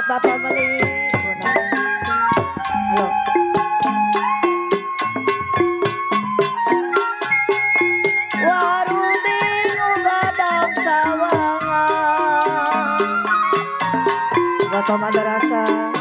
buat Bapak Meli. Halo. Warung bingung gadang sawangan, gak tau ada rasa.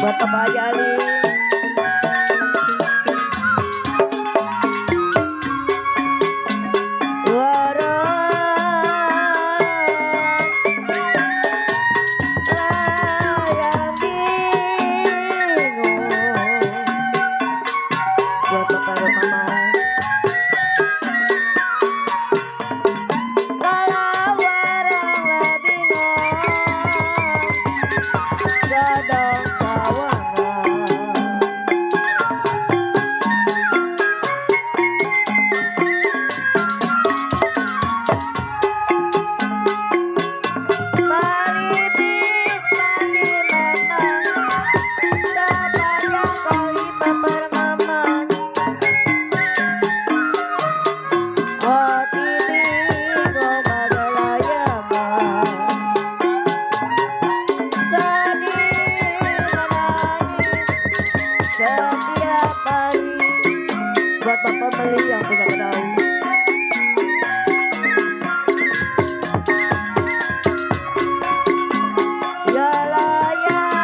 Buat Bapak Jali. Warang layang bingung. Buat Bapak dan Mama. Kalau warang lah bingung, gadang setiap hari buat Bapak Meli yang punya kedai. Ya layang,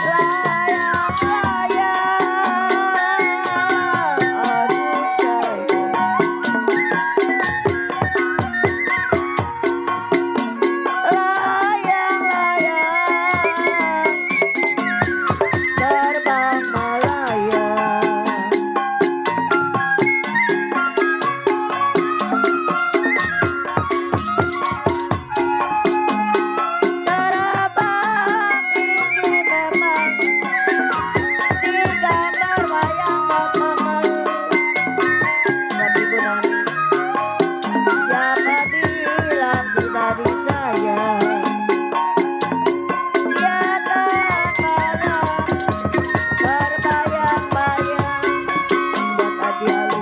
layang, layang, aduh sayang. Layang, layang, terbang melayang. Terbang tinggi memang di gambar wayang Bapak Meli. Buat Ibu Nani, siapa bilang pribadi saya tiada malam terbayang-bayang. Buat Adi Ali.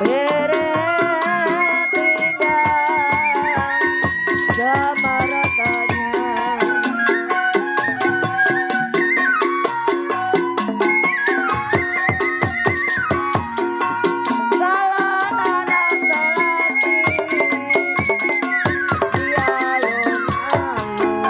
Beret pinggang sama ratanya, kalau nanam selati di alun-alun.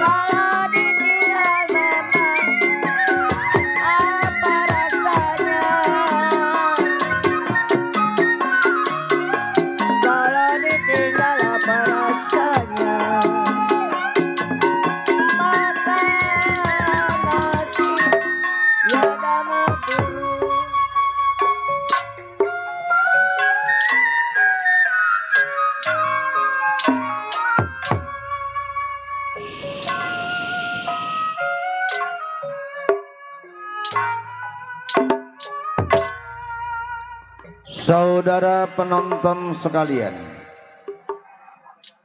Kalau ditinggal memang apa rasanya? Kalau ditinggal apa rasanya? Makan nasi tiada mukuru. Saudara penonton sekalian,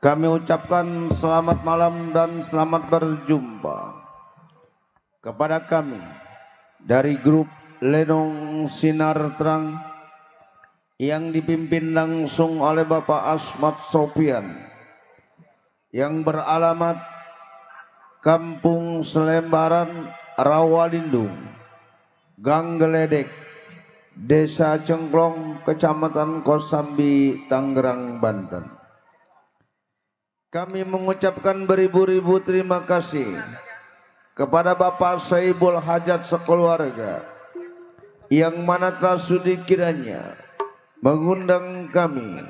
kami ucapkan selamat malam dan selamat berjumpa kepada kami dari grup Lenong Sinar Terang yang dipimpin langsung oleh Bapak Asmat Sofian yang beralamat Kampung Selembaran, Rawalindung, Gang Geledek, Desa Cengklong, Kecamatan Kosambi, Tangerang, Banten. Kami mengucapkan beribu-ribu terima kasih kepada Bapak Saibul Hajat sekeluarga yang mana telah sudi kiranya mengundang kami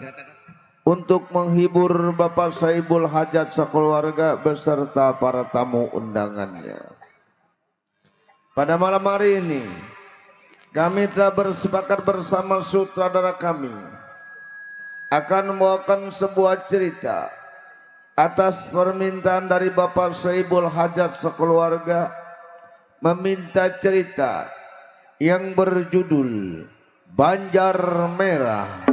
untuk menghibur Bapak Saibul Hajat sekeluarga beserta para tamu undangannya. Pada malam hari ini kami telah bersepakat bersama sutradara kami akan membawakan sebuah cerita atas permintaan dari Bapak Soebul Hajat sekeluarga meminta cerita yang berjudul Banjar Merah.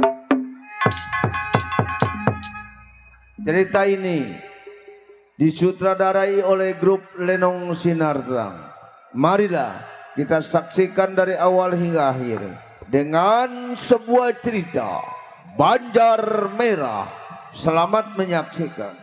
Cerita ini disutradarai oleh grup Lenong Sinar Terang. Marilah kita saksikan dari awal hingga akhir dengan sebuah cerita Banjar Merah. Selamat menyaksikan.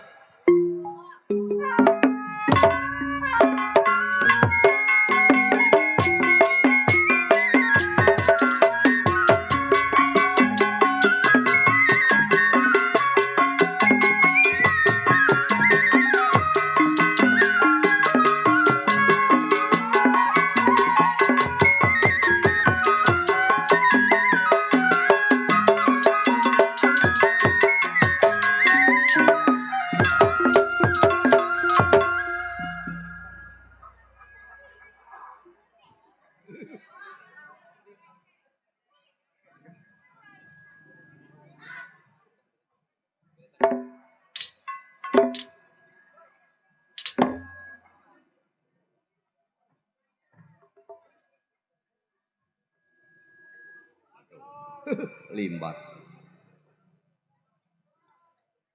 Limbat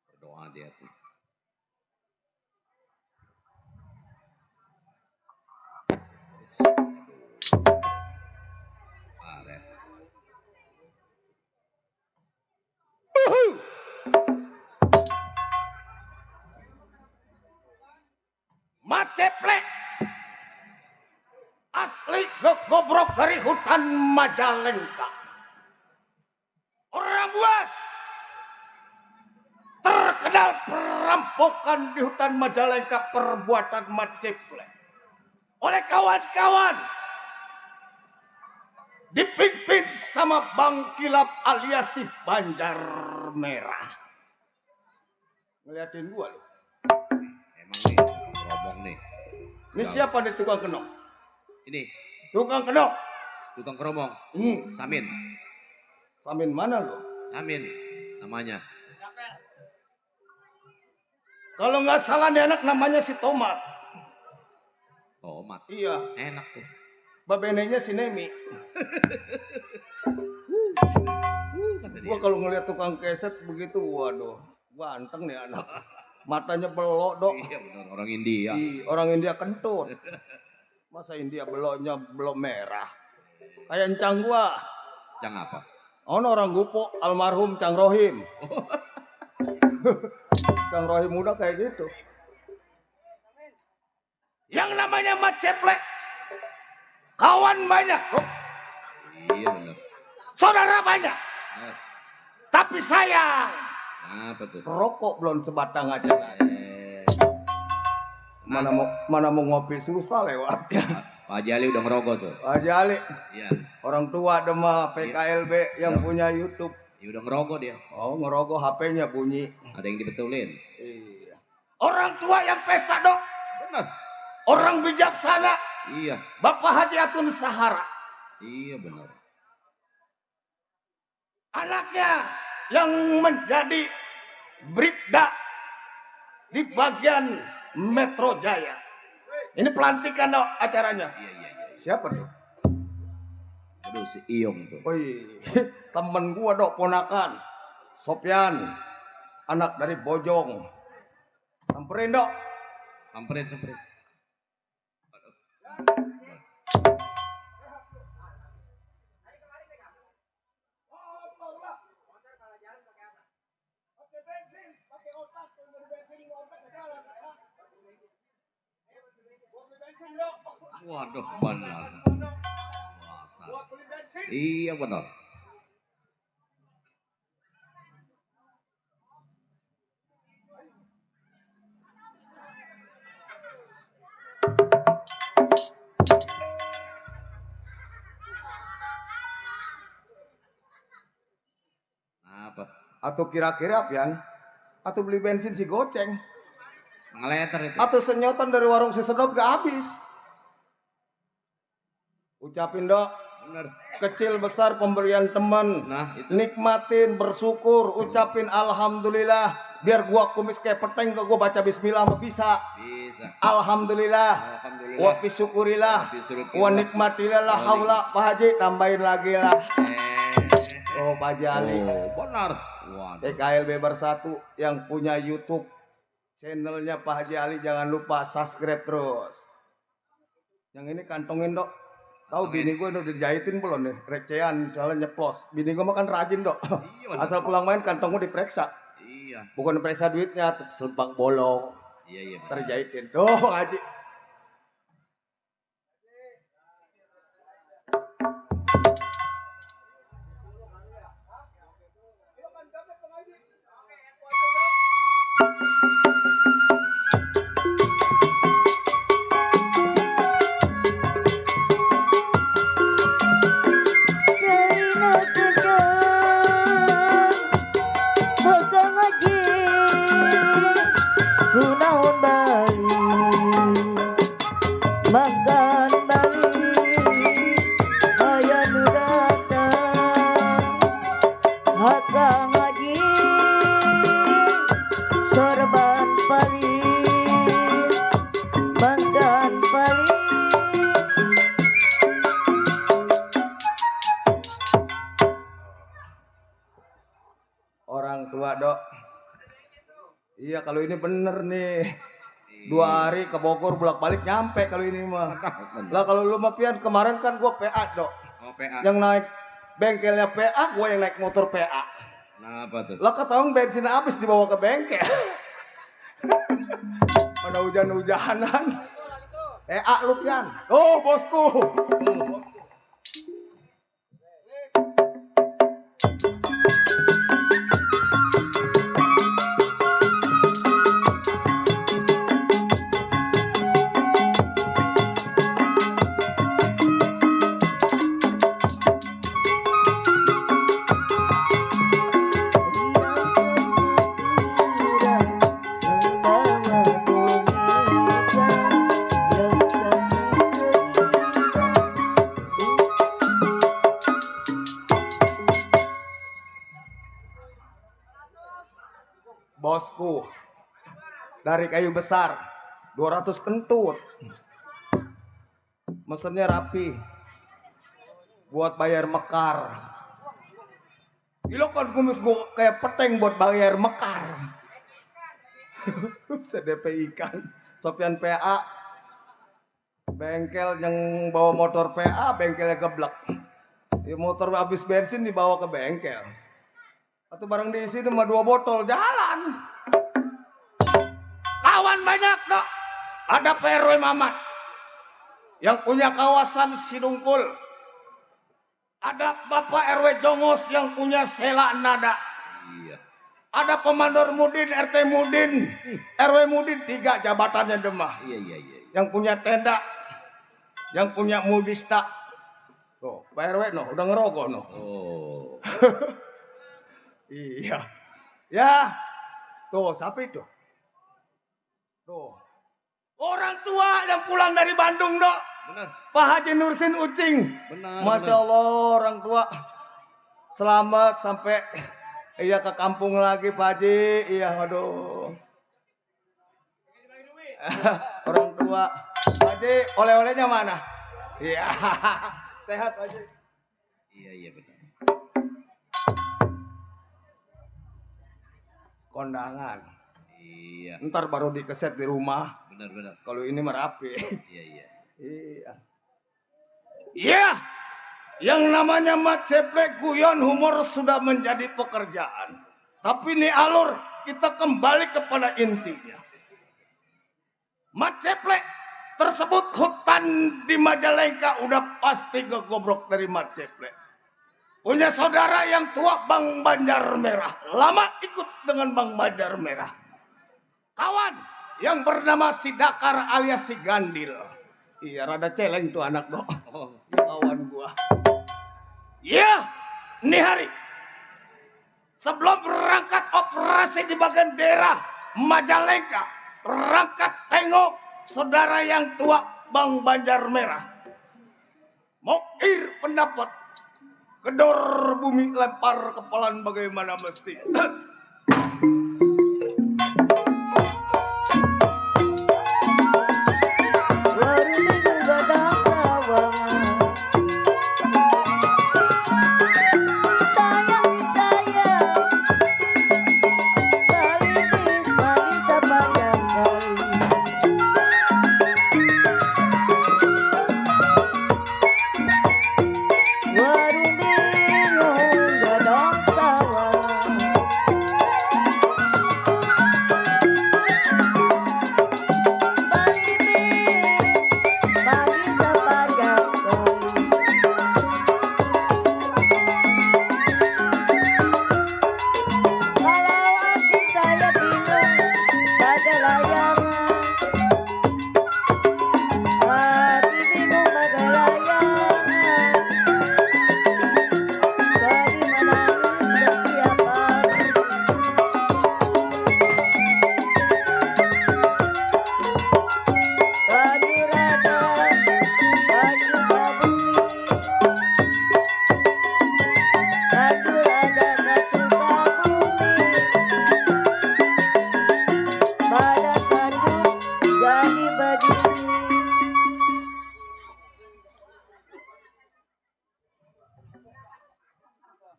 berdoa dia tuh. Maceplek asli gobrok dari hutan Majalengka. Orang buas terkenal perampokan di hutan Majalengka, perbuatan Maceplek oleh kawan-kawan dipimpin sama Bang Kilap alias si Banjar Merah. Ngeliatin gua loh. Emang nih ngomong nih. Ini siapa nih tukang kenok? Ini Tukang kenok. tukang keromong. Samin. Samin mana lo? Samin namanya. Kalau nggak salah nih anak namanya si Tomat. Tomat. Iya. Enak tuh. Babenenya si Nemi. Gua kalau ngeliat tukang keset begitu, waduh, ganteng nih anak. Matanya belok dok. Iya benar, orang India. Orang India kentut. Masa India beloknya belok merah. Kayak encang gua. Cang apa? Orang Gupo, almarhum Cang Rohim. Cang Rohim muda kayak gitu. Yang namanya Maceplek, kawan banyak, bro. Iya benar. Saudara banyak. Nah, Tapi sayang, apa tuh? rokok belum sebatang aja. Mana mau ngopi susah lewat. Pak Haji Ali udah ngerokok tuh. Haji Ali, Iya. orang tua demah PKLB yang punya YouTube. Ya udah ngerokok dia. Oh, ngerokok HP-nya bunyi. Ada yang dibetulin. Iya. Orang tua yang pesta dok. Benar. Orang bijaksana. Iya. Bapak Haji Atun Sahara. Iya benar. Anaknya yang menjadi bribda di bagian Metro Jaya. Ini pelantikan dok acaranya. Iya. Siapa tuh? Aduh si Iyong tuh. Wih, temen gua dok, ponakan Sopyan, anak dari Bojong. Samperin dok. Samperin. Waduh benar. Iya benar. Apa? Atau kira-kira Pian? Atau beli bensin si goceng? Setengah liter itu. Atau senyotan dari warung si sedot gak habis? Ucapin dok, Bener. kecil besar pemberian teman. Nah itu. Nikmatin, bersyukur, ucapin alhamdulillah. biar gua kumis kayak peteng ke gua baca bismillah mah bisa. Bisa. Alhamdulillah. Alhamdulillah. Wa bisyukurillah. Wa nikmatillah la haula. Pak Haji tambahin lagi lah. Oh Pak Haji Ali. Oh, benar. Waduh. PKLB Bersatu yang punya YouTube channelnya Pak Haji Ali jangan lupa subscribe terus. Yang ini kantongin dok. Tahu bini gue udah dijahitin belum nih? Recehan soalnya nyeplos. Bini gue makan rajin dok. Iya, Asal pulang main kantong gue diperiksa. Iya. Bukan diperiksa duitnya, selempang bolong. Iya. Terjahitin. Tuh Pak Haji. Orang tua dok. Iya kalau ini bener nih. 2 hari ke Bogor bolak-balik nyampe kalau ini mah. Lah kalau lu mah Pian kemarin kan gua PA dok. Oh, PA. Yang naik bengkelnya PA, gua yang naik motor PA. Nah, apa tuh? Lah ketahuan bensin habis dibawa ke bengkel. Mana hujan-hujanan. PA lu Pian. Oh bosku. Bosku dari kayu besar 200 kentut mesennya rapi buat bayar mekar. Gila kan kumis gua kayak peteng buat bayar mekar. CDP ikan Sopian PA bengkel yang bawa motor PA bengkelnya geblek ya, motor habis bensin dibawa ke bengkel atau barang diisi cuma 2 botol jalan. Kawan banyak dok. Ada PRW Mamat yang punya kawasan Sidungkul. Ada Bapak RW Jongos yang punya Sela Nada. Iya. Ada Pemandor Mudin, RT Mudin, RW Mudin 3 jabatannya Demah. Iya. Yang punya tenda, yang punya Mudista. Tuh, Pak RW no, udah ngerokok no. Oh. Iya. Ya. Tuh, siapa itu? Tuh. Orang tua yang pulang dari Bandung, Dok. Benar. Pak Haji Nursin Ucing. Benar. Masya Allah, orang tua. Selamat sampai iya ke kampung lagi, Pak Haji. Iya, aduh. Orang tua. Pak Haji, oleh-olehnya mana? Iya. Sehat, Pak Haji. Iya, benar. Kondangan. Iya. Ntar baru dikeset di rumah. Benar. Kalau ini merapi. Iya. Iya. Iya. Yang namanya mat ceplek guyon humor sudah menjadi pekerjaan. Tapi ini alur kita kembali kepada intinya. Mat ceplek tersebut hutan di Majalengka udah pasti kegobrok dari mat ceplek. Punya saudara yang tua Bang Banjar Merah. Lama ikut dengan Bang Banjar Merah. Kawan yang bernama si Dakar alias si Gandil. Iya rada celeng tuh anak dok. Oh. Kawan gua. Iya, ini hari. Sebelum berangkat operasi di bagian daerah Majalengka. Berangkat tengok saudara yang tua Bang Banjar Merah. Mokir pendapat. Kedor bumi lempar kepalan bagaimana mesti.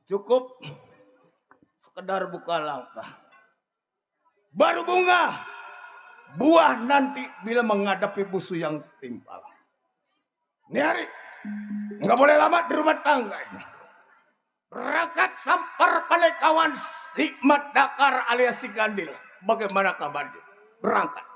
Cukup sekedar buka langkah. Baru bunga, buah nanti bila menghadapi musuh yang setimpal. Nih hari, nggak boleh lama di rumah tangga ini. Berangkat sampar panekawan si Mat Dakar alias si Gandil. Bagaimana kabarnya? Berangkat.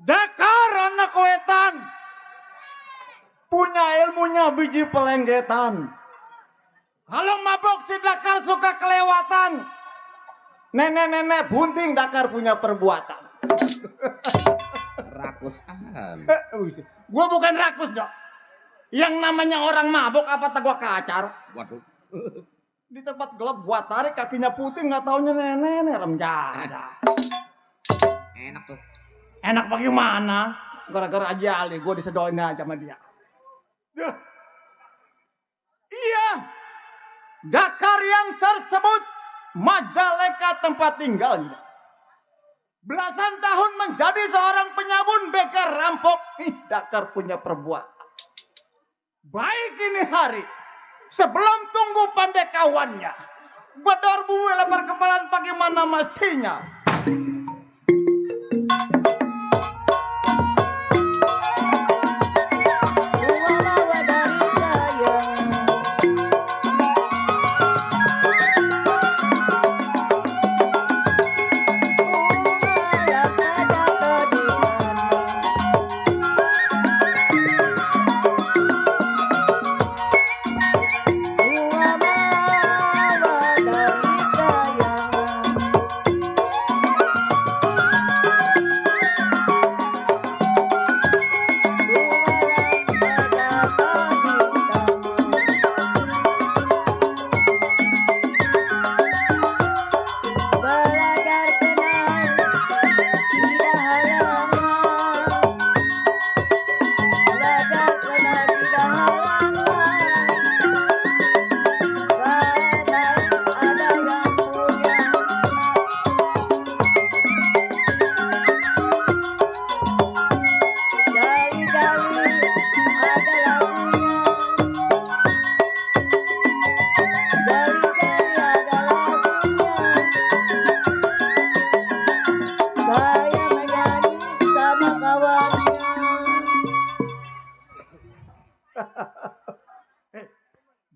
Dakar anak wetan, punya ilmunya biji pelenggetan. Kalau mabok si Dakar suka kelewatan. Nenek-nenek bunting Dakar punya perbuatan. Rakusan. Gua bukan rakus dok. Yang namanya orang mabok apa tak gua kacar. Waduh. Di tempat gelap gua tarik kakinya putih nggak taunya nenek rem jadah. Enak tuh. Enak bagaimana? Gara-gara aja Ali, gue disedoin aja sama dia. Iya, Dakar yang tersebut Majalengka tempat tinggalnya. Belasan tahun menjadi seorang penyabun beker rampok. Dakar punya perbuatan. Baik ini hari, sebelum tunggu pandekawannya, bedor bumi lebar kepalan bagaimana mestinya.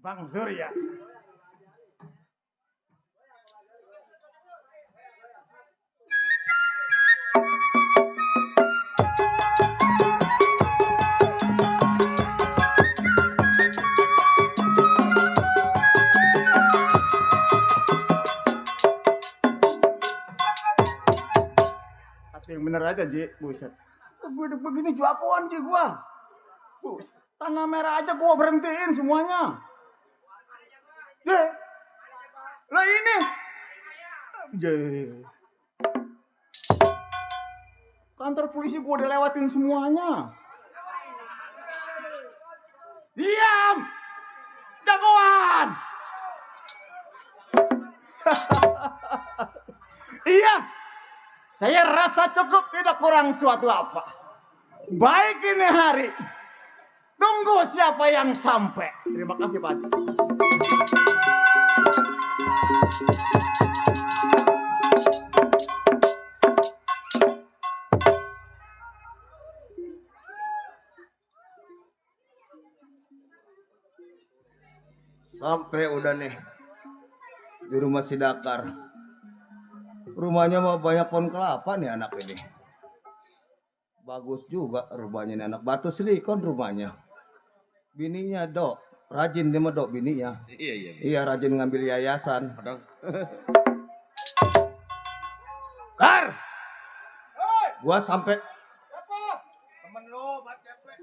Bang Surya. Tapi yang bener aja, Ji. Buset. Gue begini jagoan, Ji, gua. Buset. Tanah merah aja gua berhentiin semuanya. Deh. Lah ini. Kantor polisi gua udah lewatin semuanya. Diam. Jagoan. Iya. Saya rasa cukup, tidak kurang suatu apa. Baik ini hari. Tunggu siapa yang sampai. Terima kasih Pak. Sampai udah nih di rumah si Dakar. Rumahnya mah banyak pohon kelapa nih anak ini. Bagus juga rumahnya nih anak. Batu silikon rumahnya. Bininya dok, rajin dia mah dok bininya. Iya. Iya rajin ngambil yayasan. Padahal. Kar, Gua sampai temen lu Mat Ceplek.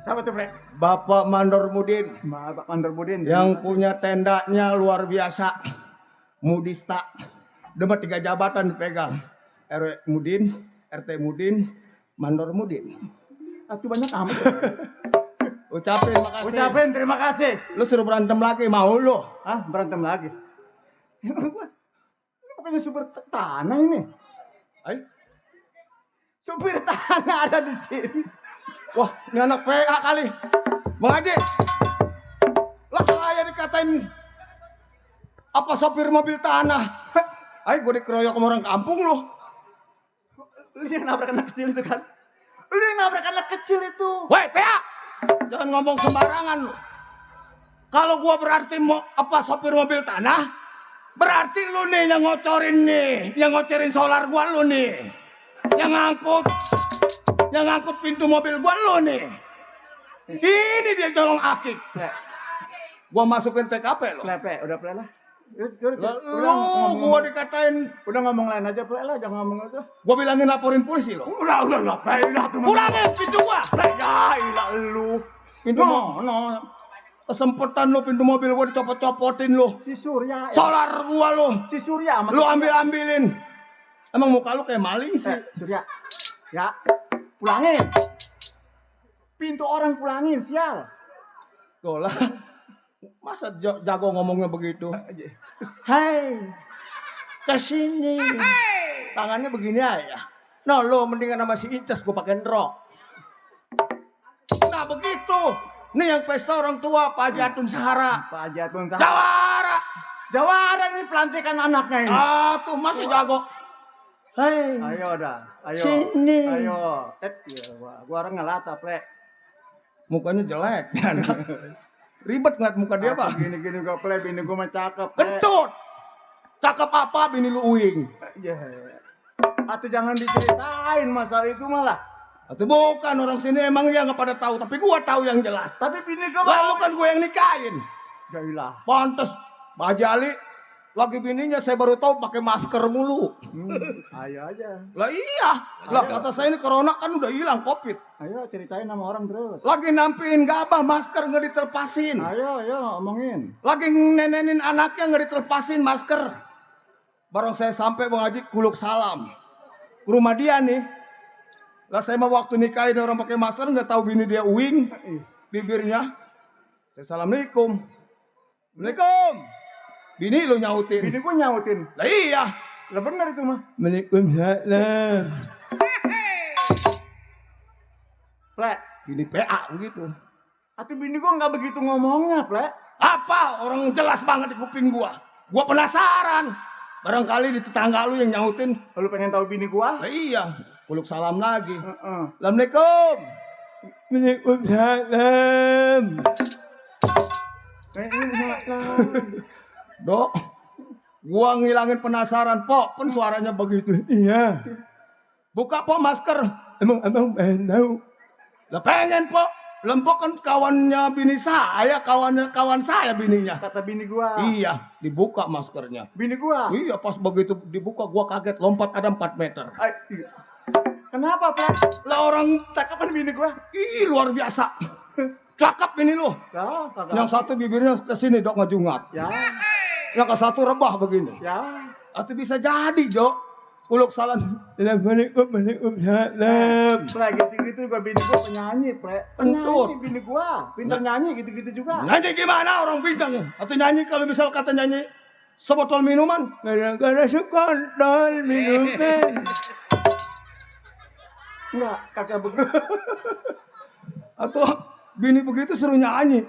Siapa tuh, Bre? Bapak Mandor Mudin Bapak Mandor Budin. yang punya tendanya luar biasa. Mudista. Debat 3 jabatan dipegang. RW Mudin, RT Mudin, Mandor Mudin. Itu banyak amat. Ucapin makasih. Ucapin terima kasih. Lu suruh berantem lagi, mau lu? Ah, berantem lagi. Ini bukannya supir tanah ini. Ay? Supir tanah ada di sini. Wah, ini anak PA kali. Bang Haji. Lah saya dikatain apa sopir mobil tanah. Ay, gue dikeroyok sama orang kampung lu. Lu yang nabrak anak kecil itu kan? Lu yang nabrak anak kecil itu. Woi, PA. Jangan ngomong sembarangan lu. Kalau gua berarti mau apa sopir mobil tanah, berarti lu nih yang ngocorin solar gua lu nih. Yang ngangkut pintu mobil gua lu nih. Ini dia colong akik. Gua masukin TKP lo. Plepe, udah play lah. Gua dikatain. Udah ngomong lain aja, play lah, jangan ngomong itu. Gua bilangin laporin polisi lo. Udah lah, play lah. Pulangin pintu gua. Ya, ilah lu. Pintu No. Kesempetan lu pintu mobil gua dicopot-copotin lu. Si Surya. Solar gua lu. Si Surya. Lu ambil-ambilin. Emang muka lu kayak maling sih. Surya. Ya, pulangin. Pintu orang pulangin, sial. Golah. Masa jago ngomongnya begitu? Hai. Kesini. Tangannya begini aja. Nah, lu mendingan sama si Inces gua pakai rok. Nah, begitu. Nih yang pesta orang tua Pak Haji Atun Sahara. Pak Haji Atun Sahara. Jawara. Jawara ini pelantikan anaknya ini. Ah, tuh masih jago. Hai. Ayo dah. Ayo. Sini. Ayo. Gua orang ngelata, Plek. Mukanya jelek anak. Ribet ngeliat muka dia, Pak. Gini-gini gua Plek, bini gua mah cakep. Plek. Kentut. Cakep apa bini lu uing? Ya. Atau jangan diceritain masalah itu malah. Atau bukan orang sini emang ya nggak pada tahu, tapi gua tahu yang jelas. Tapi bini gua Lalu kan gua yang nikahin. Jailah. Pantes Pak Haji Ali lagi bininya saya baru tahu pakai masker mulu. Ayo aja. Lah iya. Lah kata saya ini corona kan udah hilang Covid. Ayo ceritain sama orang terus. Lagi nampiin gabah masker nggak ditelepasin. Ayo omongin. Lagi nenenin anaknya nggak ditelepasin masker. Barang saya sampai Bang Haji kuluk salam ke rumah dia nih. Lah saya mau waktu nikahin orang pakai masker nggak tahu bini dia uing bibirnya. Saya assalamualaikum. Assalamualaikum. Bini lu nyautin. Bini gua nyautin. Lah iya. Lah bener itu mah. Waalaikumsalam. Plek. Bini PA begitu. Atuh bini gua nggak begitu ngomongnya, Plek. Apa? Orang jelas banget di kuping gua. Gua penasaran. Barangkali di tetangga lu yang nyautin. Lu pengen tahu bini gua? Lah iya. Kuluk salam lagi. Heeh. Assalamualaikum. Waalaikumsalam. Dok, gua ngilangin penasaran, Pok. Pen suaranya begitu. Iya. Buka, Pok, masker. Emang pengen tahu. Lah pengen, Pok. Lempok kan kawannya bini saya, kawan saya bininya. Kata bini gua. Iya, dibuka maskernya. Bini gua. Iya, pas begitu dibuka gua kaget, lompat ada 4 meter. Iya. Kenapa, Plek? Lah orang Cakapan bini gua. ih luar biasa. Cakep ini lu. Ya, kagak. Yang satu bibirnya ke sini, Dok, ngajungat. Ya, Yang ke satu rebah begini. ya. Atau bisa jadi, Dok. Kuluk salam. Waalaikumsalam. Plek gitu-gitu juga bini gua penyanyi, Plek. Pentur. Penyanyi bini gua. Pintar nyanyi gitu-gitu juga. Nyanyi gimana orang bintang? Atau nyanyi kalau misal kata nyanyi sebotol minuman? Gara-gara sekontol minuman. Enggak, kagak begitu. Atau bini begitu suruh nyanyi?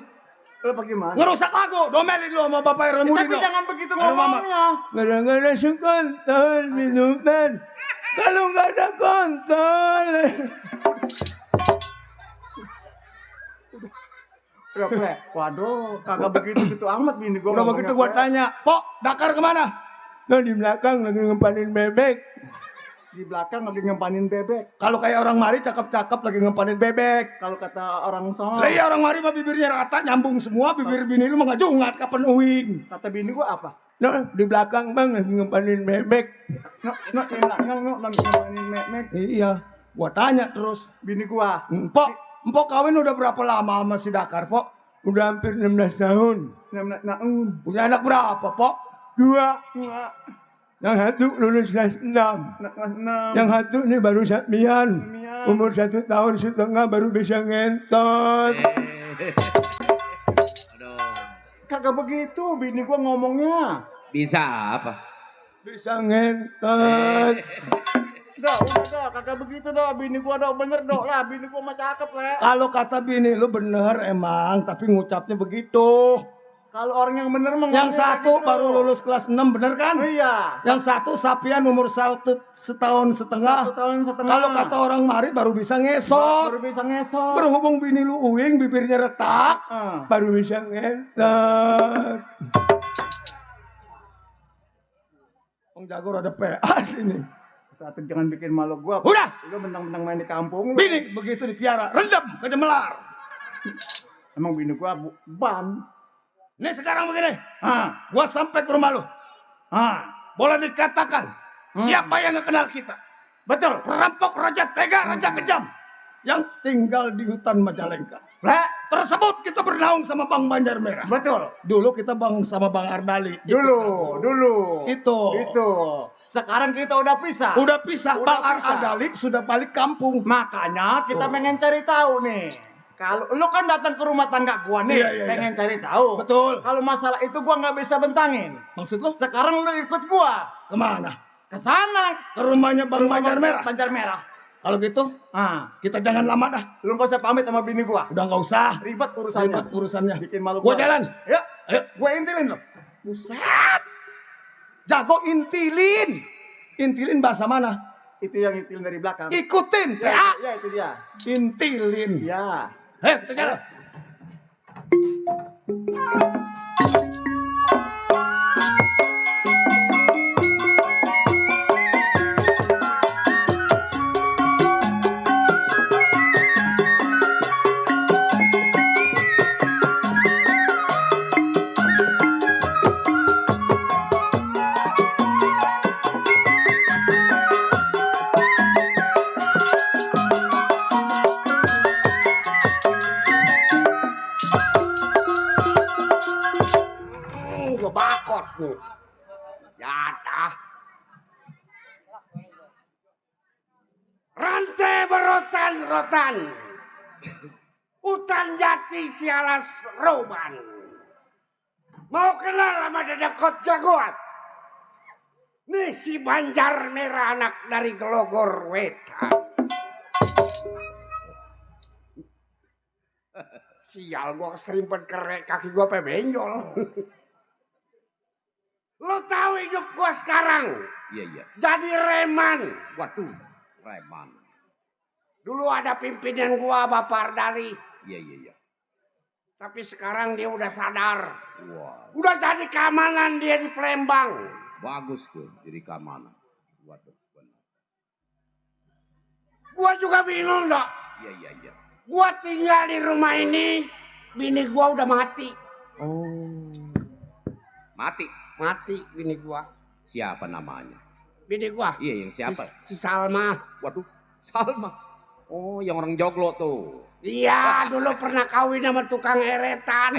Lu bagaimana? Ngerusak lagu, domelin lu sama Bapak Remudi. Tapi jangan begitu Ayo, Mama. ngomongnya. Gara-gara sekontol minuman. Kalau nggak ada kontol. Ya, Plek. Waduh, kagak begitu gitu amat bini gua. Udah ngomongnya, begitu gua Plek. tanya, Pok, Dakar kemana? Nah di belakang lagi ngempanin bebek. Di belakang lagi ngempanin bebek. Kalau kayak orang mari cakep-cakep lagi ngempanin bebek. Kalau kata orang sono, Lah iya orang mari mah bibirnya rata nyambung semua, bibir bini lu mah ngajungat kapan uing. kata bini gua apa? Nah di belakang bang lagi ngempanin bebek. Enak lagi ngempanin bebek. Iya, gua tanya terus. Bini gua. Empok kawin udah berapa lama sama si Dakar, Pok? Udah hampir 16 tahun. Punya anak berapa, Pok? 2. Yang satu lulus kelas 6. Yang satu ini baru satmian. Umur 1 tahun setengah baru bisa ngentot. Aduh. Kagak begitu bini gua ngomongnya. Bisa apa? Bisa ngentot. Udah, kagak begitu dah. Bini gua dah bener dok lah. Bini gua mah cakep lah. Kalau kata bini lu bener emang, tapi ngucapnya begitu. Kalau orang yang bener mah Yang ngomongnya satu gitu. baru lulus kelas 6, bener kan? Iya. Yang satu sapian umur 1 setahun 1 setengah. tahun setengah. Kalau kata orang mari baru bisa ngesot. baru bisa ngesot. Berhubung bini lu uing, bibirnya retak. Baru bisa ngentot. Bang Jago ada PA sini. Tapi jangan bikin malu gua. Udah. Lu mentang-mentang main di kampung. Lu. Bini begitu dipiara, rendam ke jemelar. Emang bini gua ban. Nih sekarang begini. Gua sampai ke rumah lu. Boleh dikatakan siapa yang gak kenal kita? Betul. Perampok, raja tega, raja kejam yang tinggal di hutan Majalengka. Lah, Tersebut kita bernaung sama Bang Banjar Merah. betul. Dulu kita bang sama Bang Ardali. Dulu. Itu. Sekarang kita udah pisah. Udah pisah. Udah Bang pisah. Ardali sudah balik kampung. Makanya kita pengen cari tahu nih. Kalau lu kan datang ke rumah tangga gua nih, Iya. pengen cari tahu. Betul. Kalau masalah itu gua nggak bisa bentangin. Maksud lu Sekarang lu ikut gua kemana? ke sana. Ke rumahnya Bang Banjar Merah. Banjar Merah. Kalau gitu kita jangan lama dah. Lu nggak usah pamit sama bini gua. Udah nggak usah. Ribet urusannya. Ribet urusannya. Bikin malu Gua jalan. Ya, Ayo. gua intilin lo. Buset. Jago intilin. Intilin bahasa mana? Itu yang intilin dari belakang. Ikutin. Ya, PA. ya itu dia. Intilin. Ya. Hei, kita jalan. Gua bakot lu. Jatah. Rantai berotan-rotan. Hutan jati sialas roban. Mau kenal sama dedekot jagoan? Nih si Banjar Merah anak dari Gelogor Wetan. Sial, gua keserimpet kerek kaki gua pe benjol. Lo tahu hidup gua sekarang? Iya. Jadi reman. Waduh, reman. Dulu ada pimpinan gua Bapak Ardali. Iya. Tapi sekarang dia udah sadar. Wah, Udah jadi keamanan dia di Palembang. bagus tuh jadi keamanan. Waduh, benar. Gua juga bingung dok. Iya. Gua tinggal di rumah ini, bini gua udah mati. Oh. Mati. Mati bini gua. Siapa namanya? Bini gua. Iya, yang siapa? Si Salma. Waduh, Salma. Oh, yang orang joglo tuh. Iya, dulu pernah kawin sama tukang eretan.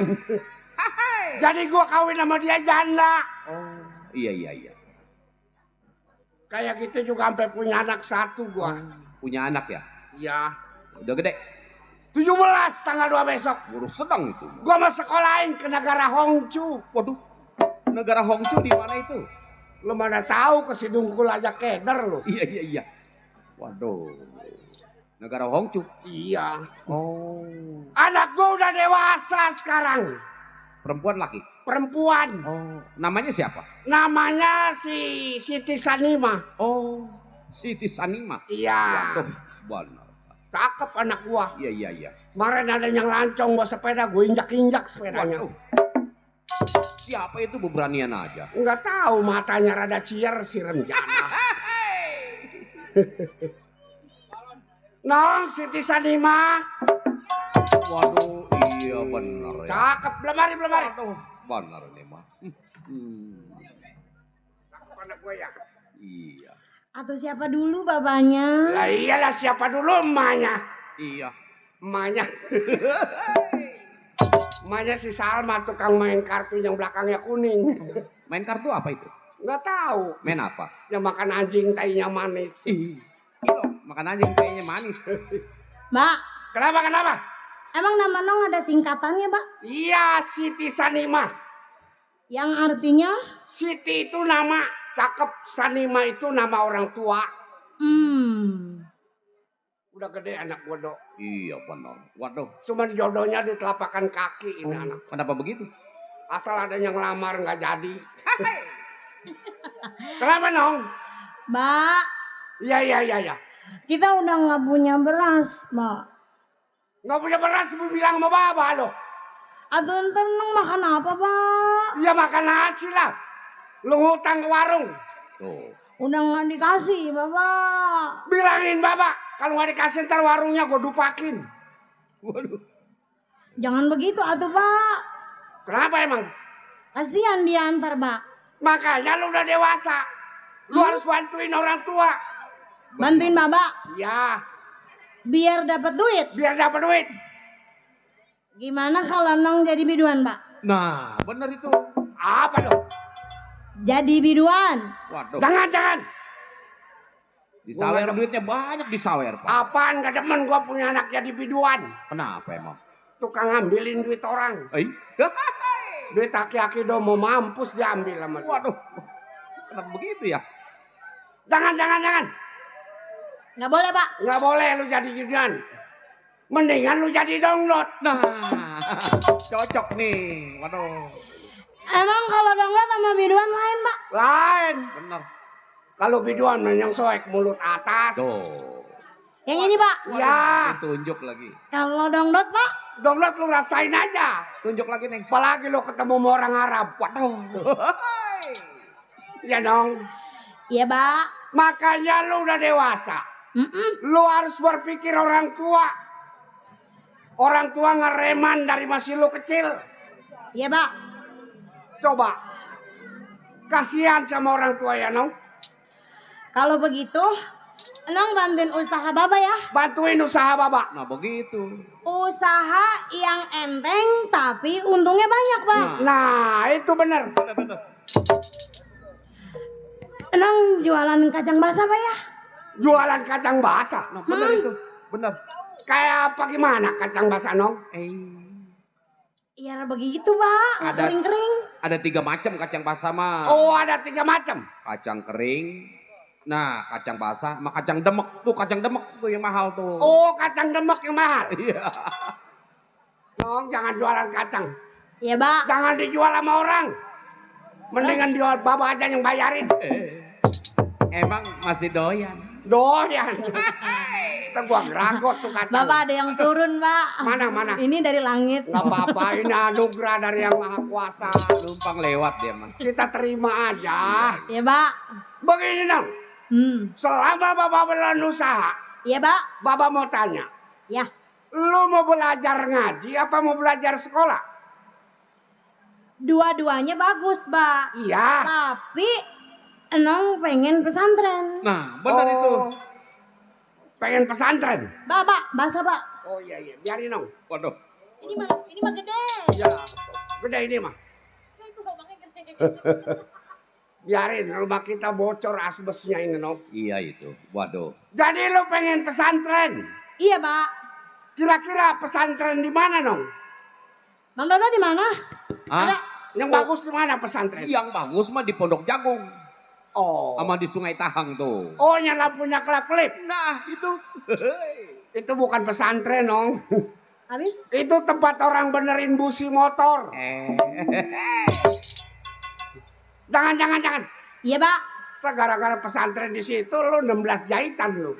Jadi gua kawin sama dia janda. Oh, iya. Kayak gitu juga sampai punya anak satu gua. Punya anak ya? Iya. Udah gede. 17 tanggal 2 besok. Baru sedang itu. Gua mau sekolahin ke negara Hongchu. Waduh, negara Hongsu di mana itu? Lu mana tahu ke Sidungkul aja keder lu. Iya. Waduh, negara Hongsu. Iya. Oh, Anak gua udah dewasa sekarang. perempuan laki? Perempuan. Oh, namanya siapa? Namanya si Siti Sanima. Oh, Siti Sanima. Iya. Waduh, benar. Cakep anak gua. Iya. Kemarin ada yang lancong bawa sepeda, gue injak-injak sepedanya. Waduh. Siapa itu beranian aja? Enggak tahu matanya rada cier si Renjana. Nong, Siti Sanima. Waduh, iya benar ya. Cakep, lemari. Waduh, benar nih mah. Cakep anak gue ya. Iya. Atau siapa dulu bapaknya? Lah iyalah siapa dulu emaknya? Iya. Emaknya. Emaknya si Salma tukang main kartu yang belakangnya kuning. Main kartu apa itu? Enggak tahu. Main apa? Yang makan anjing tainya manis. Itu makan anjing kayaknya manis. Mbak, Kenapa? emang nama Nong ada singkatannya, Pak? Iya, Siti Sanima. Yang artinya? Siti itu nama, cakep. Sanima itu nama orang tua. Udah gede anak gua dok. Iya benar. Waduh, Cuman jodohnya di telapakan kaki ini anak. kenapa begitu? Asal ada yang lamar nggak jadi. Kenapa Nong? Mbak, Iya. kita udah nggak punya beras, Mbak. Nggak punya beras, lu bilang sama Baba lo. Atau ntar Nong makan apa, Pak? Ya makan nasi lah. Lu ngutang ke warung. Tuh. Udah nggak dikasih, Bapak. Bilangin Baba, kalau nggak dikasih ntar warungnya gue dupakin. Waduh. Jangan begitu, atuh, Pak. Kenapa emang? Kasihan dia ntar, Pak. Makanya lu udah dewasa. Lu harus bantuin orang tua. Bantuin Bapak Ya, biar dapat duit. biar dapat duit. Gimana kalau Nong jadi biduan, Pak? Nah, benar itu. Apa dong? Jadi biduan. Waduh. Jangan. Disawer duitnya banyak disawer, Pak. Apaan gak demen gua punya anak jadi biduan. Kenapa emang? Tukang ngambilin duit orang. Duit aki-aki dong mau mampus diambil sama dia. Waduh. Kenapa begitu ya? Jangan. Nggak boleh, Pak. Nggak boleh lu jadi biduan. Mendingan lu jadi download. Nah, cocok nih. Waduh. Emang kalau donglet sama biduan lain, Pak? Lain. Benar. Kalau biduan yang soek mulut atas. Tuh. Yang ini, Pak. Ya. Tunjuk lagi. Kalau donglet, Pak? Download lu rasain aja. Tunjuk lagi, Neng. Apalagi lu ketemu sama orang Arab. Waduh. Ya dong. Iya, Pak. Makanya lu udah dewasa. Lu harus berpikir orang tua. Orang tua ngereman dari masih lu kecil. Iya, Pak. Coba. Kasihan sama orang tua ya, Nong. Kalau begitu, Nong bantuin usaha Bapak ya. Bantuin usaha Baba. Nah, begitu. Usaha yang enteng tapi untungnya banyak, Pak. Nah, itu bener. Benar. Nong jualan kacang basah, Pak ya. Jualan kacang basah. Nah, benar itu. Benar. Kayak apa gimana kacang basah, Nong? Iya begitu Pak, nggak Ada- kering-kering. Ada 3 macam kacang basah mah. Oh, ada 3 macam. Kacang kering. Nah, kacang basah sama kacang demek. Tuh kacang demek tuh yang mahal tuh. Oh, kacang demek yang mahal. Iya. Nong, jangan jualan kacang. Iya Pak. Jangan dijual sama orang. Mendingan jual Baba aja yang bayarin. Emang masih doyan. Doyan. Kita gua geragot tuh kacang. Bapak ada yang turun Pak. Mana? Ini dari langit. Nggak apa-apa, ini anugerah dari yang maha kuasa. Numpang lewat dia mah. Kita terima aja. Iya Pak. Begini dong, selama Bapak berlan usaha, Iya Pak. Bapak mau tanya, Ya. lu mau belajar ngaji apa mau belajar sekolah? Dua-duanya bagus Pak. Iya. Tapi Enong pengen pesantren. Nah, benar itu. Pengen pesantren. Bapak, bahasa Pak. Oh iya, biarin dong. Waduh. Ini mah gede. Ya, gede ini mah. Itu lubangnya gede. Biarin, rumah kita bocor asbesnya ini dong. Iya itu. Waduh. Jadi lu pengen pesantren? Iya Pak. Kira-kira pesantren di mana dong? Bang Dono di mana? Hah? Ada. Yang bagus di mana pesantren? Yang bagus mah di Pondok Jagung. Oh. Sama di Sungai Tahang tuh. Oh, yang lampunya kelap-kelip. Nah, itu. Itu bukan pesantren, dong. Habis? Itu tempat orang benerin busi motor. Jangan. Iya Pak. Gara-gara pesantren di situ lu 16 jahitan lu.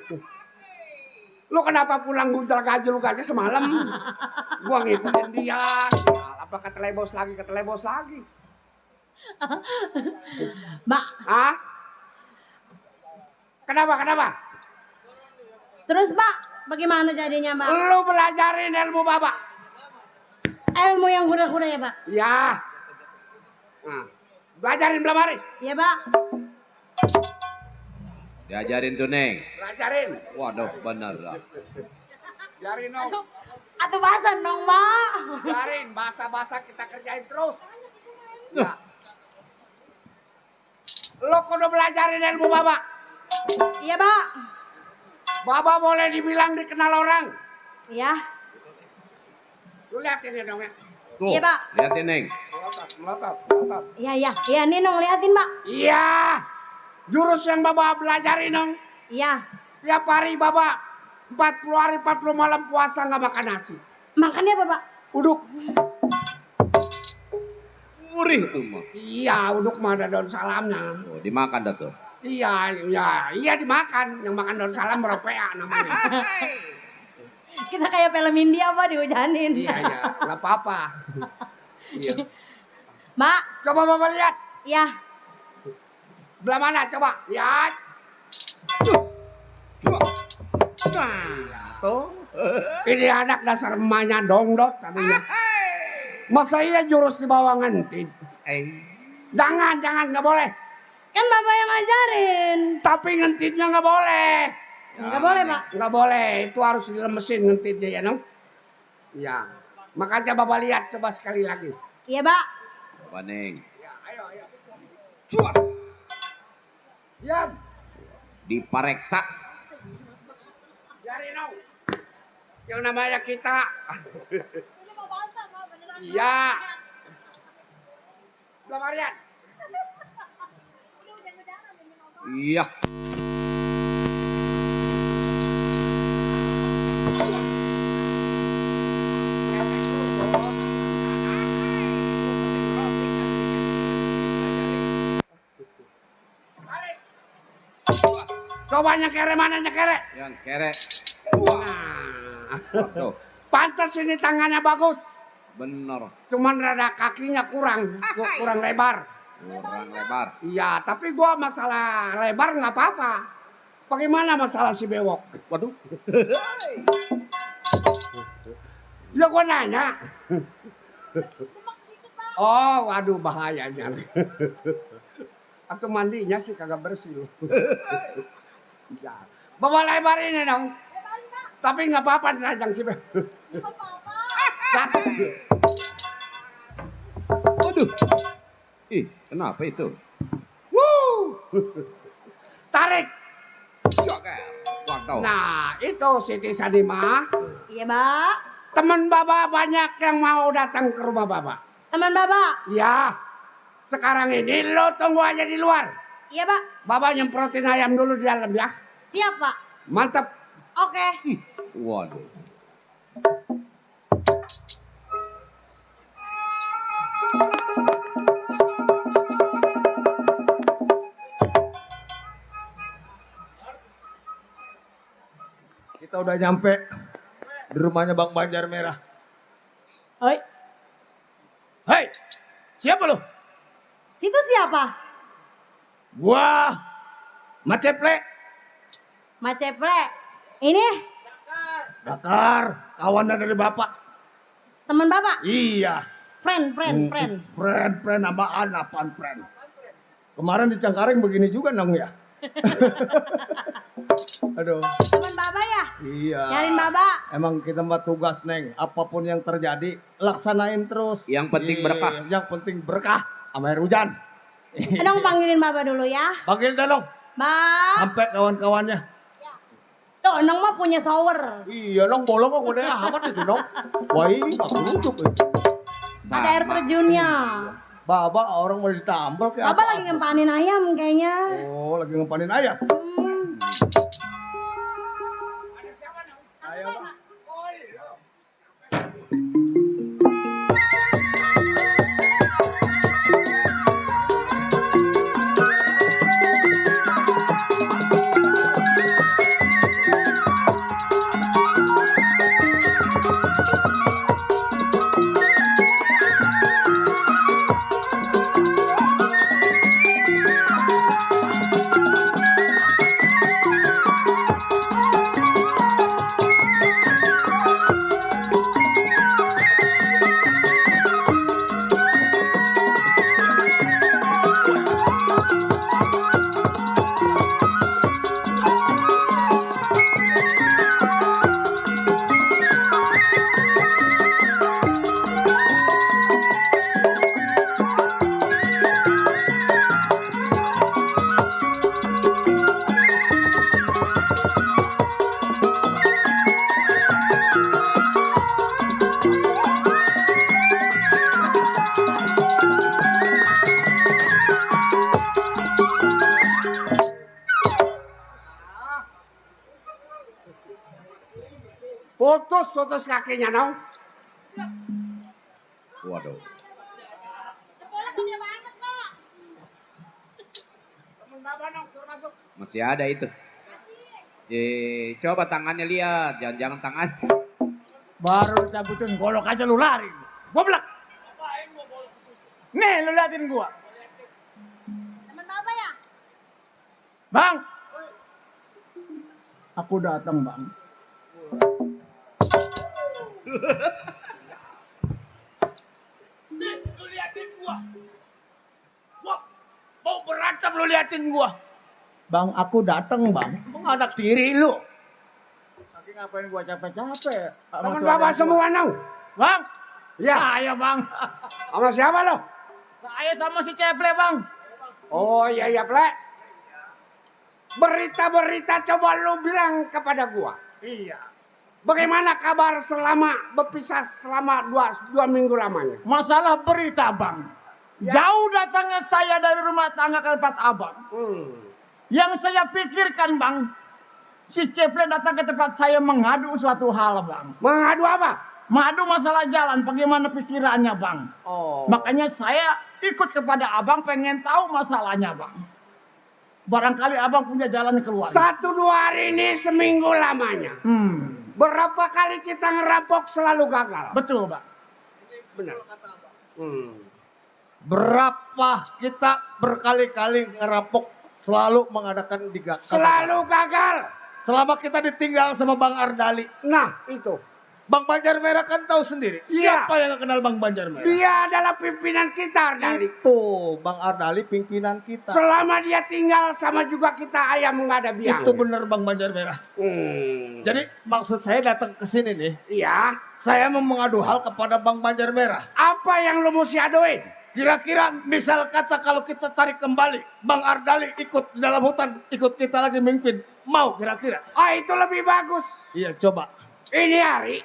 Lu kenapa pulang guntal gajul aja semalam? Gua ngikutin dia. Apa ketelebos lagi. Mbak, Hah? Kenapa? terus Pak, bagaimana jadinya Mbak? Lu belajarin ilmu Bapak. Ilmu yang kuda-kuda ya Pak? Ya. Nah, belajarin belum hari? Iya Pak. Diajarin tuh Neng. Belajarin. Waduh, benar lah. Biarin dong. Atau bahasa dong Pak. Biarin, bahasa-bahasa kita kerjain terus. Ya. Lo kudu belajarin ilmu Bapak. Iya Pak. Bapak boleh dibilang dikenal orang. Iya. Lu liatin ya dong ya. Tuh, Iya, Pak. liatin Neng. Melotot. Iya nih Nong liatin Pak. Iya. Jurus yang Bapak belajarin dong. Iya. Tiap hari Bapak 40 hari 40 malam puasa nggak makan nasi. Makannya apa Pak? Uduk. Murih tuh mah. Iya, uduk mah ada daun salamnya. Oh, dimakan dah tuh. Iya dimakan. Yang makan daun salam meropea namanya. Kita kayak film India Pak dihujanin. Iya, nggak apa-apa. Iya. Mbak. Coba Bapak lihat. Iya. Belah mana coba? Lihat. Coba. Nah, tuh. Ini anak dasar emaknya dongdot tadinya. Masa iya jurus di bawah ngentit? Jangan, nggak boleh. Kan Bapak yang ngajarin. Tapi ngentitnya nggak boleh. Nggak boleh Pak. Nggak boleh, itu harus dilemesin ngentitnya ya dong. Iya. Makanya Bapak lihat coba sekali lagi. Iya Pak. Coba Neng. Ya, ayo. Cuas. Diam. Dipareksa. Biarin dong. Yang namanya kita. Iya. Belum Aryan. Iya. Coba nyekere mana nyekere? Yang kere. Nah. Tuh. Pantas ini tangannya bagus. Bener. Cuman rada kakinya kurang lebar. Kurang lebar. Iya, tapi gua masalah lebar nggak apa-apa. Bagaimana masalah si bewok? Waduh. Ya gua nanya. Oh, waduh bahayanya. Atau mandinya sih kagak bersih. Ya. Bawa lebar ini dong. Tapi nggak apa-apa dirajang si bewok. Waduh. Ih, kenapa itu? Tarik. Joker. Waduh. Nah, itu Siti Sadimah. Iya Pak. Teman Bapak banyak yang mau datang ke rumah Bapak. Teman Bapak. Ya, sekarang ini lo tunggu aja di luar. Iya, Pak. Bapak nyemprotin ayam dulu di dalam ya. Siap, Pak. Mantap. Oke. Waduh. Kita udah nyampe di rumahnya Bang Banjar Merah. Hoi. Hei, siapa lo? Situ siapa? Gua Maceple. Maceple. Ini Dakar, kawannya dari bapak. teman Bapak. Iya. Friend. Friend, apaan friend? Kemarin di Cengkareng begini juga nang ya. Aduh. Teman Bapak ya? Iya. Nyariin Bapak. Emang kita mah tugas Neng, apapun yang terjadi laksanain terus. Yang penting berkah. Yang penting berkah sama air hujan. Dong panggilin Bapak dulu ya. Panggil dah dong, Bang. sampai kawan-kawannya. Tuh, Nong mah punya shower. Iya dong, bolong kok udah amat itu dong. Wah, nggak keruduk. Ada air terjunnya. Baba orang mau ditambal ke Bapak atas. lagi ngempanin ayam kayaknya. Oh, lagi ngempanin ayam. Hmm. Ayam. Putus kakinya Nong. Waduh. Teman Bapak Nong suruh masuk. Masih ada itu. Coba tangannya lihat, jangan tangan. Baru cabutin golok aja lu lari. Goblok. Nih lu liatin gua. Teman Bapak ya? Bang. Aku datang, Bang. Nih, lu liatin gua. Gua mau berantem lu liatin gua. Bang, aku datang, Bang. Emang anak tiri lu. Tapi ngapain gua capek-capek? Teman Bapak semua Nong. Bang. Ya. Saya, Bang. Sama siapa lo? Saya sama si Ceple, Bang. Oh iya Plek. Berita-berita coba lu bilang kepada gua. Iya. Bagaimana kabar selama berpisah selama dua minggu lamanya? Masalah berita, Bang. Jauh datangnya saya dari rumah tangga ke tempat Abang. Yang saya pikirkan, Bang, si Ceple datang ke tempat saya mengadu suatu hal, Bang. Mengadu apa? Mengadu masalah jalan, bagaimana pikirannya, Bang. Oh. Makanya saya ikut kepada Abang, pengen tahu masalahnya, Bang. Barangkali Abang punya jalan keluar. 1-2 hari ini seminggu lamanya. Berapa kali kita ngerampok selalu gagal? Betul, Bang. Benar. Berapa kita berkali-kali ngerampok selalu mengadakan Selalu gagal. Selama kita ditinggal sama Bang Ardali. Nah, itu. Bang Banjar Merah kan tahu sendiri. Iya. Siapa yang gak kenal Bang Banjar Merah? Dia adalah pimpinan kita, Ardali. Itu Bang Ardali pimpinan kita. Selama dia tinggal sama juga kita ayam nggak ada biang. Itu benar Bang Banjar Merah. Jadi maksud saya datang ke sini nih. Iya. Saya mau mengadu hal kepada Bang Banjar Merah. Apa yang lu mesti aduin? Kira-kira misal kata kalau kita tarik kembali, Bang Ardali ikut dalam hutan, ikut kita lagi mimpin. Mau kira-kira? Ah, itu lebih bagus. Iya, coba. Ini hari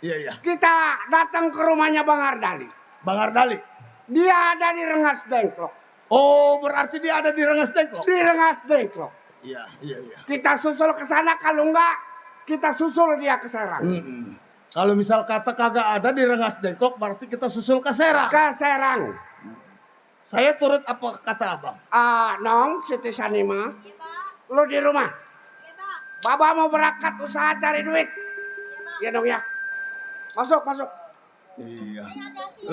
Iya, iya. Kita datang ke rumahnya Bang Ardali. Bang Ardali. Dia ada di Rengas Dengklok. Oh, berarti dia ada di Rengas Dengklok. Di Rengas Dengklok. Iya, iya, iya. Kita susul ke sana, kalau enggak kita susul dia ke Serang. Kalau misal kata kagak ada di Rengas Dengklok, berarti kita susul ke Serang. Ke Serang. Saya turut apa kata abang? Nong, Siti Sanima. Lu di rumah. Baba mau berangkat usaha cari duit. Iya dong ya. Masuk, masuk. Iya.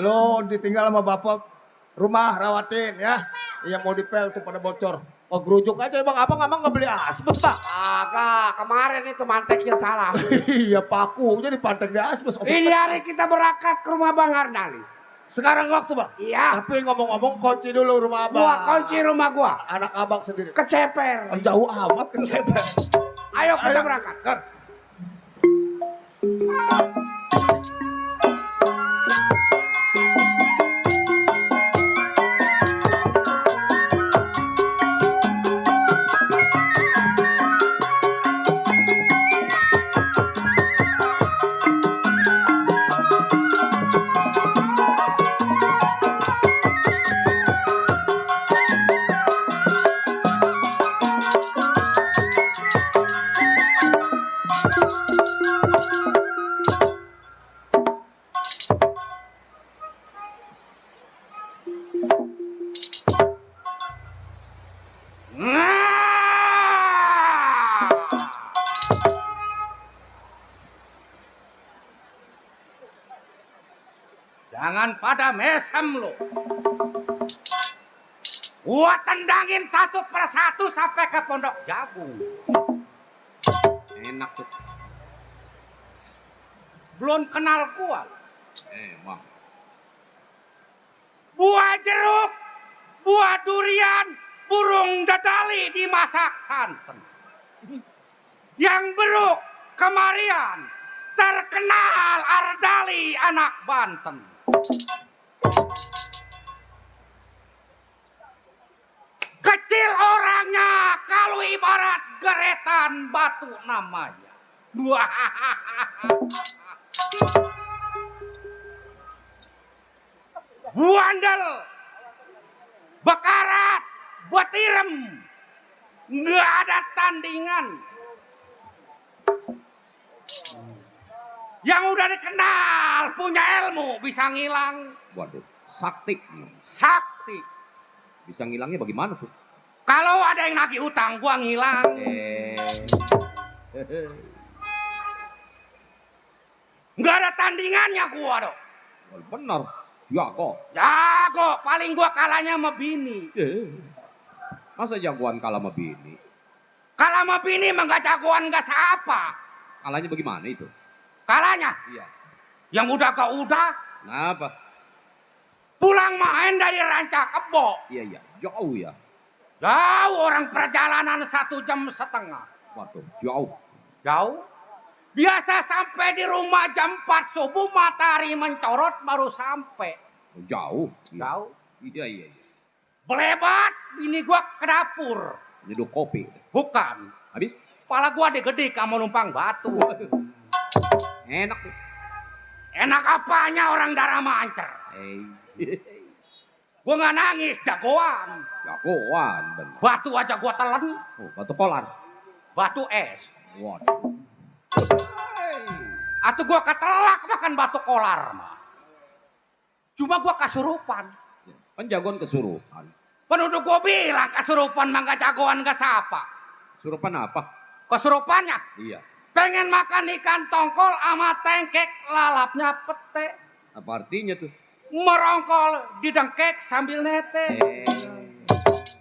Lo ditinggal sama bapak rumah rawatin ya. Iya mau dipel tuh pada bocor. Oh gerujuk aja bang, abang nggak beli asbes bang? Agak, kemarin itu manteknya salah. Iya paku, jadi pantek di asbes. Ini hari kita berangkat ke rumah Bang Ardali. Sekarang waktu bang? Iya. Tapi ngomong-ngomong kunci dulu rumah abang. Gua kunci rumah gua. Anak abang sendiri. Keceper. Jauh amat keceper. Ayo kita berangkat. Kan. Jangan pada mesem lo. Gua tendangin satu persatu sampai ke pondok jagung. Enak tuh. Belum kenal gua. Emang. Buah jeruk, buah durian, burung dadali dimasak santan. Yang beruk kemarian, terkenal Ardali anak Banten. Kecil orangnya, kalau ibarat geretan batu namanya. Buandel, bekarat, betirem, nggak ada tandingan. Yang udah dikenal, punya ilmu, bisa ngilang. Waduh, sakti. Sakti. Bisa ngilangnya bagaimana tuh? Kalau ada yang nagih utang, gua ngilang. Nggak ada tandingannya gua dong. Bener, jago. Jago, paling gua kalahnya sama bini. Masa jagoan kalah sama bini? Kalah sama bini mah nggak jagoan nggak siapa. Kalahnya bagaimana itu? Kalahnya? Iya. Yang udah ke udah. Kenapa? Pulang main dari Ranca Kebo. Iya, iya. Jauh ya. Jauh, orang perjalanan 1,5 jam. Waduh, jauh. Jauh? Biasa sampai di rumah jam 4 subuh, matahari mencorot baru sampai. Jauh? Jauh. Iya, iya. Belebat, ini gua ke dapur. Nyeduh kopi? Bukan. Habis? Kepala gua gede kamu numpang batu. Enak tuh. Enak apanya orang darah mancer. Gua nggak nangis, jagoan. Jagoan, bener. Batu aja gua telan. Oh, batu polar. Batu es. Waduh. Atau gua ketelak makan batu kolar mah. Cuma gua kasurupan. Kan jagoan kesurupan. Penduduk gua bilang kasurupan mah nggak jagoan nggak sapa. Kesurupan apa? Kesurupannya? Iya. Pengen makan ikan tongkol sama tengkek lalapnya pete. Apa artinya tuh? Merongkol di dengkek sambil nete.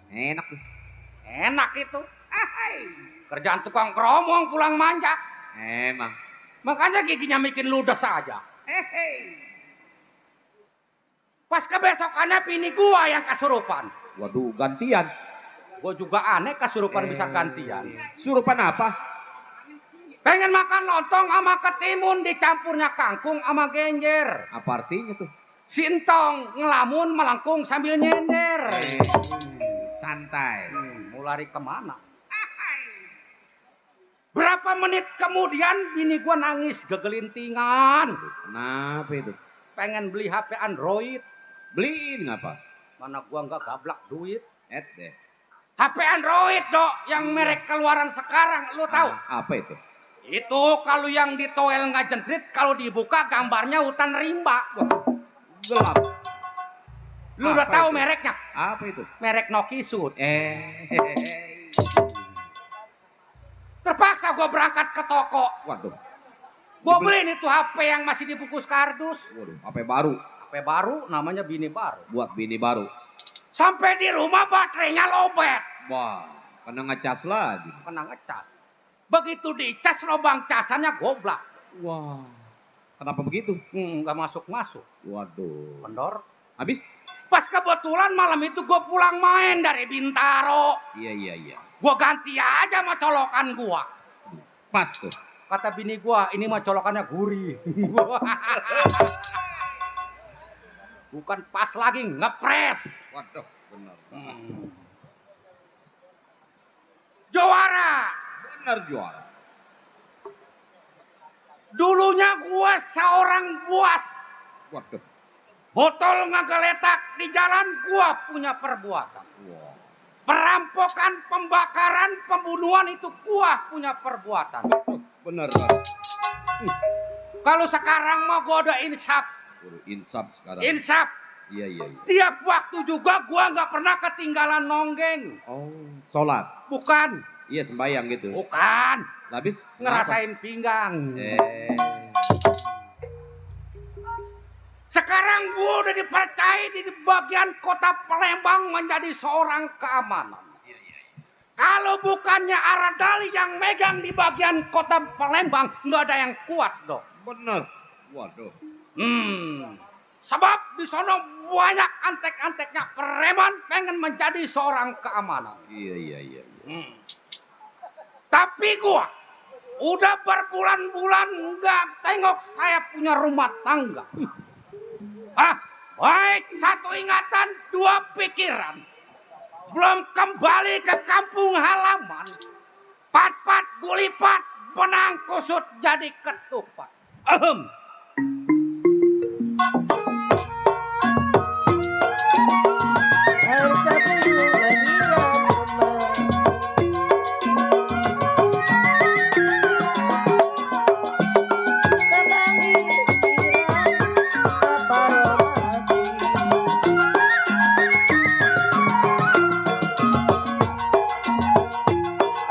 Enak tuh. Enak itu. Kerjaan tukang keromong pulang manjak. Emang. Makanya giginya bikin ludes aja. Pas kebesokannya bini gua yang kesurupan. Waduh, gantian. Gua juga aneh kesurupan bisa gantian. Surupan apa? Pengen makan lontong sama ketimun dicampurnya kangkung sama genjer. Apa artinya tuh? Si entong ngelamun melengkung sambil nyender. Santai. Mau lari kemana? Berapa menit kemudian bini gua nangis gegelintingan. Kenapa itu? Pengen beli HP Android. Beliin ngapa? Mana gua nggak gablak duit. Deh. HP Android dok, yang merek keluaran sekarang, lu tahu? Apa itu? Itu kalau yang ditoel nggak jentrit, kalau dibuka gambarnya hutan rimba. Gelap. Lu udah tahu mereknya? Apa itu? Merek Nokisut. Terpaksa gue berangkat ke toko. Waduh. Gue beliin itu HP yang masih dibungkus kardus. Waduh, HP baru. HP baru, namanya bini baru. Buat bini baru. Sampai di rumah baterainya lobet. Wah, kena ngecas lagi. Kena ngecas. Begitu dicas lubang casannya goblak. Wah. Kenapa begitu? Nggak masuk-masuk. Waduh. Kendor. Habis? Pas kebetulan malam itu gue pulang main dari Bintaro. Iya. Gue ganti aja sama colokan gue. Pas tuh. Kata bini gue, ini mah colokannya gurih. Bukan pas lagi, ngepres. Waduh, benar. Juara. Benar juara. Dulunya gue seorang buas. Waduh. Botol ngegeletak di jalan, gue punya perbuatan. Wow. Perampokan, pembakaran, pembunuhan itu gue punya perbuatan. Benar. Kalau sekarang mah gue udah insaf. Insaf sekarang. Insaf. Iya. Tiap waktu juga gue nggak pernah ketinggalan nonggeng. Oh, sholat. Bukan. Iya, sembayang gitu. Bukan. Habis Ngerasain pinggang. Sekarang gue udah dipercaya di bagian kota Palembang menjadi seorang keamanan. Kalau bukannya Aradali yang megang di bagian kota Palembang, nggak ada yang kuat dong. Bener. Waduh. Sebab di sono banyak antek-anteknya preman pengen menjadi seorang keamanan. Iya. Tapi gua udah berbulan-bulan nggak tengok saya punya rumah tangga. Baik satu ingatan, dua pikiran. Belum kembali ke kampung halaman. Pat-pat gulipat, benang kusut jadi ketupat. Air sapu menyiram kemangi siram separuh mati.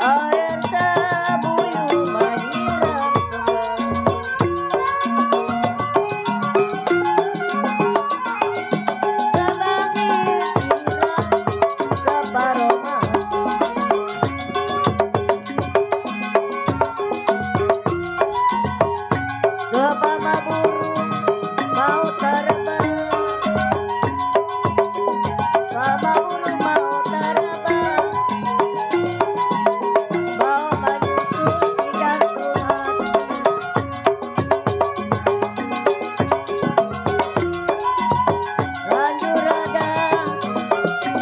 Air sapu menyiram separuh mati. Kepala burung mau terbang, kepala burung mau terbang, mau menyusut di jantung hati. Lanjut ada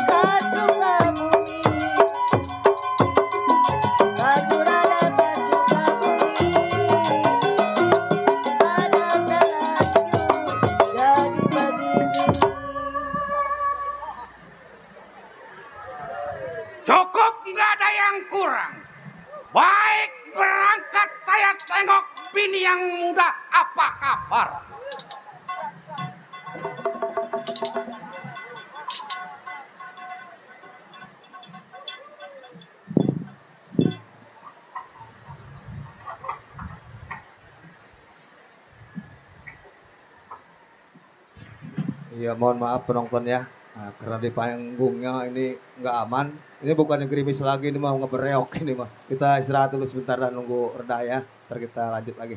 kasuka bumi, lanjut ada kasuka bumi. Ada terlanjur jadi begini. Cukup nggak ada yang kurang. Baik berangkat saya tengok bini yang muda apa kabar. Iya, mohon maaf penonton ya. Nah, karena di panggungnya ini nggak aman. Ini bukan gerimis lagi, ini mau ngebereok ini mah. Kita istirahat dulu sebentar dan nunggu reda ya. Ntar kita lanjut lagi.